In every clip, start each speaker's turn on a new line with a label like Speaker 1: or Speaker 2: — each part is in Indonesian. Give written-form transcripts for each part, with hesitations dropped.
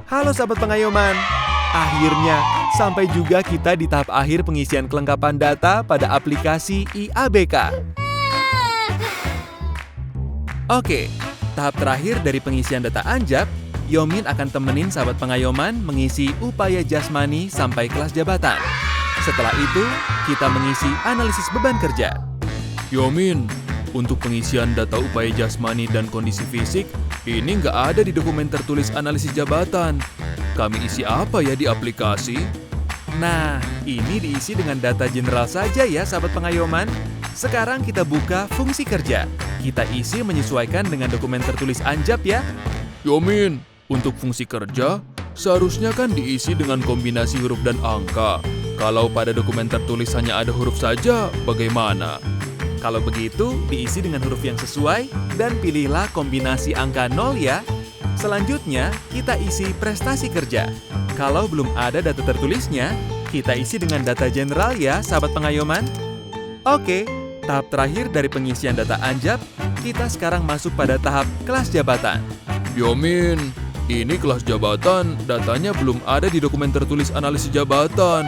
Speaker 1: Halo sahabat pengayoman. Akhirnya, sampai juga kita di tahap akhir pengisian kelengkapan data pada aplikasi IABK. Oke, tahap terakhir dari pengisian data Anjap, Yomin akan temenin sahabat pengayoman mengisi upaya jasmani sampai kelas jabatan. Setelah itu, kita mengisi analisis beban kerja.
Speaker 2: Yomin, untuk pengisian data upaya jasmani dan kondisi fisik, ini nggak ada di dokumen tertulis analisis jabatan. Kami isi apa ya di aplikasi?
Speaker 1: Nah, ini diisi dengan data general saja ya sahabat pengayoman. Sekarang kita buka fungsi kerja. Kita isi menyesuaikan dengan dokumen tertulis Anjap ya.
Speaker 2: Yomin, untuk fungsi kerja, seharusnya kan diisi dengan kombinasi huruf dan angka. Kalau pada dokumen tertulis hanya ada huruf saja, bagaimana?
Speaker 1: Kalau begitu, diisi dengan huruf yang sesuai dan pilihlah kombinasi angka 0 ya. Selanjutnya, kita isi prestasi kerja. Kalau belum ada data tertulisnya, kita isi dengan data general ya, sahabat pengayoman. Oke, tahap terakhir dari pengisian data Anjap, kita sekarang masuk pada tahap kelas jabatan.
Speaker 2: Yomin, ini kelas jabatan, datanya belum ada di dokumen tertulis analisis jabatan.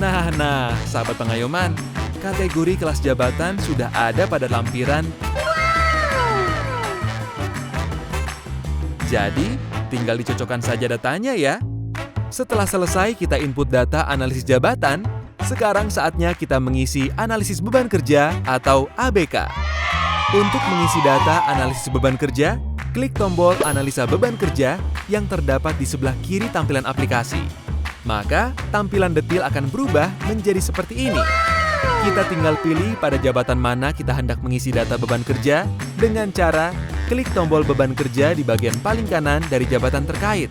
Speaker 1: Nah, sahabat pengayoman, kategori kelas jabatan sudah ada pada lampiran. Jadi, tinggal dicocokkan saja datanya ya. Setelah selesai kita input data analisis jabatan, sekarang saatnya kita mengisi analisis beban kerja atau ABK. Untuk mengisi data analisis beban kerja, klik tombol analisa beban kerja yang terdapat di sebelah kiri tampilan aplikasi. Maka, tampilan detil akan berubah menjadi seperti ini. Kita tinggal pilih pada jabatan mana kita hendak mengisi data beban kerja dengan cara klik tombol beban kerja di bagian paling kanan dari jabatan terkait.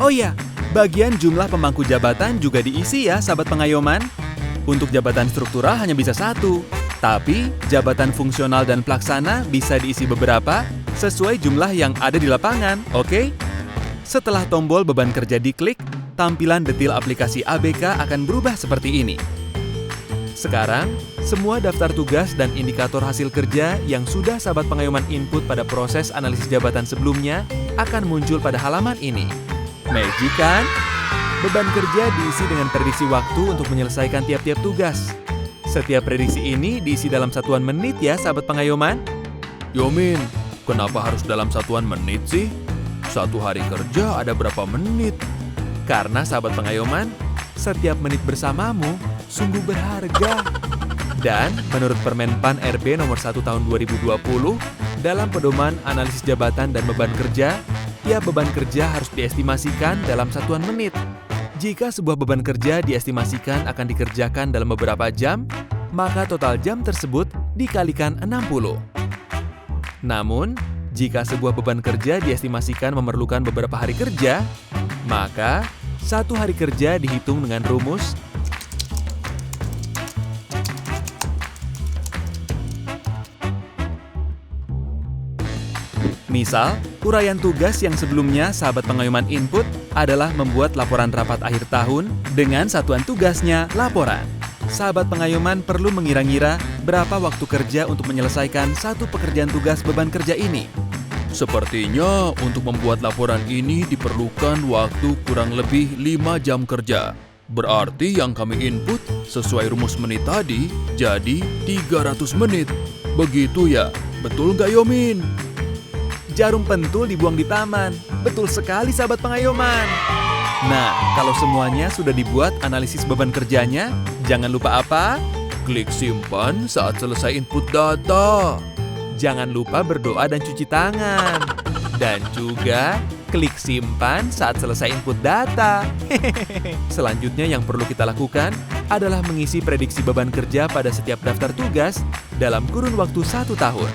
Speaker 1: Oh iya, bagian jumlah pemangku jabatan juga diisi ya sahabat pengayoman. Untuk jabatan struktural hanya bisa satu, tapi jabatan fungsional dan pelaksana bisa diisi beberapa sesuai jumlah yang ada di lapangan, oke? Setelah tombol beban kerja diklik, tampilan detil aplikasi ABK akan berubah seperti ini. Sekarang, semua daftar tugas dan indikator hasil kerja yang sudah sahabat pengayoman input pada proses analisis jabatan sebelumnya akan muncul pada halaman ini. Magic kan? Beban kerja diisi dengan prediksi waktu untuk menyelesaikan tiap-tiap tugas. Setiap prediksi ini diisi dalam satuan menit ya sahabat pengayoman.
Speaker 2: Yomin, kenapa harus dalam satuan menit sih? Satu hari kerja ada berapa menit?
Speaker 1: Karena sahabat pengayoman, setiap menit bersamamu sungguh berharga. Dan menurut Permenpan RB nomor 1 tahun 2020, dalam pedoman analisis jabatan dan beban kerja, tiap beban kerja harus diestimasikan dalam satuan menit. Jika sebuah beban kerja diestimasikan akan dikerjakan dalam beberapa jam, maka total jam tersebut dikalikan 60. Namun, jika sebuah beban kerja diestimasikan memerlukan beberapa hari kerja, maka satu hari kerja dihitung dengan rumus misal, uraian tugas yang sebelumnya sahabat pengayoman input adalah membuat laporan rapat akhir tahun dengan satuan tugasnya laporan. Sahabat pengayoman perlu mengira-ngira berapa waktu kerja untuk menyelesaikan satu pekerjaan tugas beban kerja ini.
Speaker 2: Sepertinya untuk membuat laporan ini diperlukan waktu kurang lebih 5 jam kerja. Berarti yang kami input sesuai rumus menit tadi jadi 300 menit. Begitu ya? Betul nggak Yomin?
Speaker 1: Jarum pentul dibuang di taman. Betul sekali sahabat pengayoman. Nah, kalau semuanya sudah dibuat analisis beban kerjanya, jangan lupa apa?
Speaker 2: Klik simpan saat selesai input data.
Speaker 1: Jangan lupa berdoa dan cuci tangan. Dan juga klik simpan saat selesai input data. Selanjutnya yang perlu kita lakukan adalah mengisi prediksi beban kerja pada setiap daftar tugas dalam kurun waktu 1 tahun.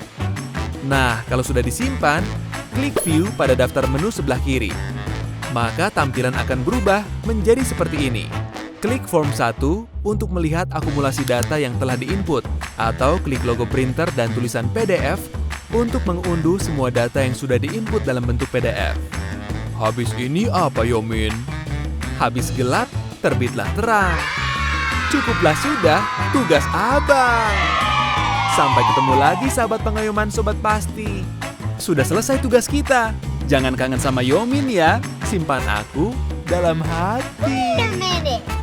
Speaker 1: Nah, kalau sudah disimpan, klik view pada daftar menu sebelah kiri. Maka tampilan akan berubah menjadi seperti ini. Klik form 1 untuk melihat akumulasi data yang telah diinput, atau klik logo printer dan tulisan PDF untuk mengunduh semua data yang sudah diinput dalam bentuk PDF.
Speaker 2: Habis ini apa Yomin?
Speaker 1: Habis gelap, terbitlah terang. Cukuplah sudah tugas abang. Sampai ketemu lagi sahabat pengayoman Sobat Pasti. Sudah selesai tugas kita. Jangan kangen sama Yomin ya. simpan aku dalam hati.
Speaker 3: Wait a minute.